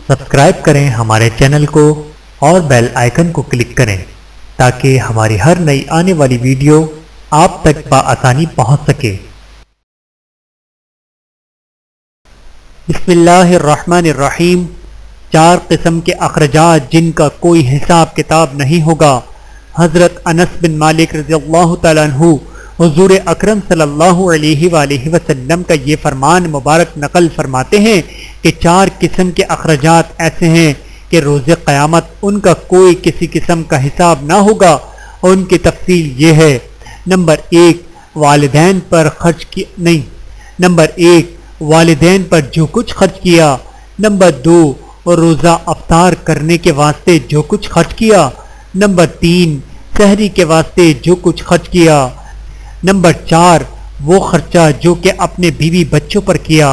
Subscribe کریں ہمارے channel کو اور بیل آئیکن کو کلک کریں تاکہ ہماری ہر نئی آنے والی ویڈیو آپ تک بآسانی پہنچ سکے۔ بسم اللہ الرحمن الرحیم۔ 4 قسم کے اخراجات جن کا کوئی حساب کتاب نہیں ہوگا۔ حضرت انس بن مالک رضی اللہ تعالیٰ عنہ حضور اکرم صلی اللہ علیہ وآلہ وسلم کا یہ فرمان مبارک نقل فرماتے ہیں کہ 4 قسم کے اخراجات ایسے ہیں کہ روز قیامت ان کا کوئی کسی قسم کا حساب نہ ہوگا، اور ان کی تفصیل یہ ہے۔ نمبر 1، والدین پر خرچ کی نہیں۔ نمبر 1، والدین پر جو کچھ خرچ کیا۔ نمبر 2، روزہ افطار کرنے کے واسطے جو کچھ خرچ کیا۔ نمبر 3، سحری کے واسطے جو کچھ خرچ کیا۔ نمبر 4، وہ خرچہ جو کہ اپنے بیوی بچوں پر کیا۔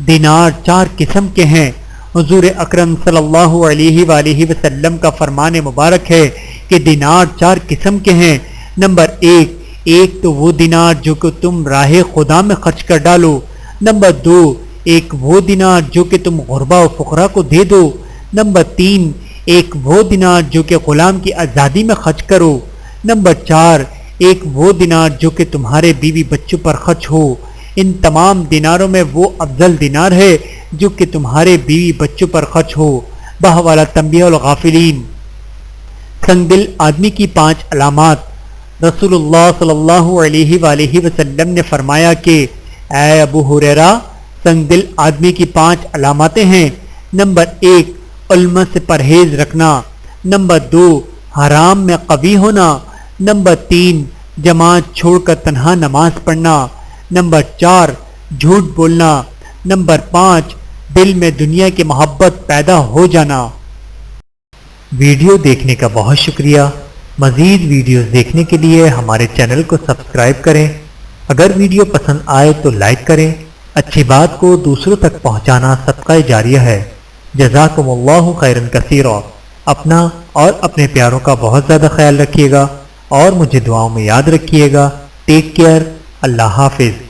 دینار 4 قسم کے ہیں۔ حضور اکرم صلی اللہ علیہ وآلہ وسلم کا فرمان مبارک ہے کہ دینار 4 قسم کے ہیں۔ نمبر 1 تو وہ دینار جو کہ تم راہ خدا میں خرچ کر ڈالو۔ نمبر 2، ایک وہ دینار جو کہ تم غربا و فقراء کو دے دو۔ نمبر 3، ایک وہ دینار جو کہ غلام کی آزادی میں خرچ کرو۔ نمبر 4، ایک وہ دینار جو کہ تمہارے بیوی بچوں پر خرچ ہو۔ ان تمام دیناروں میں وہ افضل دینار ہے جو کہ تمہارے بیوی بچوں پر خرچ ہو۔ بحوالہ تنبیہ الغافلین۔ سنگ دل آدمی کی 5 علامات۔ رسول اللہ صلی اللہ علیہ وآلہ وسلم نے فرمایا کہ اے ابو ہریرہ، سنگ دل آدمی کی 5 علاماتیں ہیں۔ نمبر 1، علم سے پرہیز رکھنا۔ نمبر 2، حرام میں قوی ہونا۔ نمبر 3، جماعت چھوڑ کر تنہا نماز پڑھنا۔ نمبر 4، جھوٹ بولنا۔ نمبر 5، دل میں دنیا کی محبت پیدا ہو جانا۔ ویڈیو دیکھنے کا بہت شکریہ۔ مزید ویڈیوز دیکھنے کے لیے ہمارے چینل کو سبسکرائب کریں۔ اگر ویڈیو پسند آئے تو لائک کریں۔ اچھی بات کو دوسروں تک پہنچانا صدقہ جاریہ ہے۔ جزاکم اللہ خیرا کثیرا۔ اپنا اور اپنے پیاروں کا بہت زیادہ خیال رکھیے گا اور مجھے دعاؤں میں یاد رکھیے گا۔ Take care. اللہ حافظ۔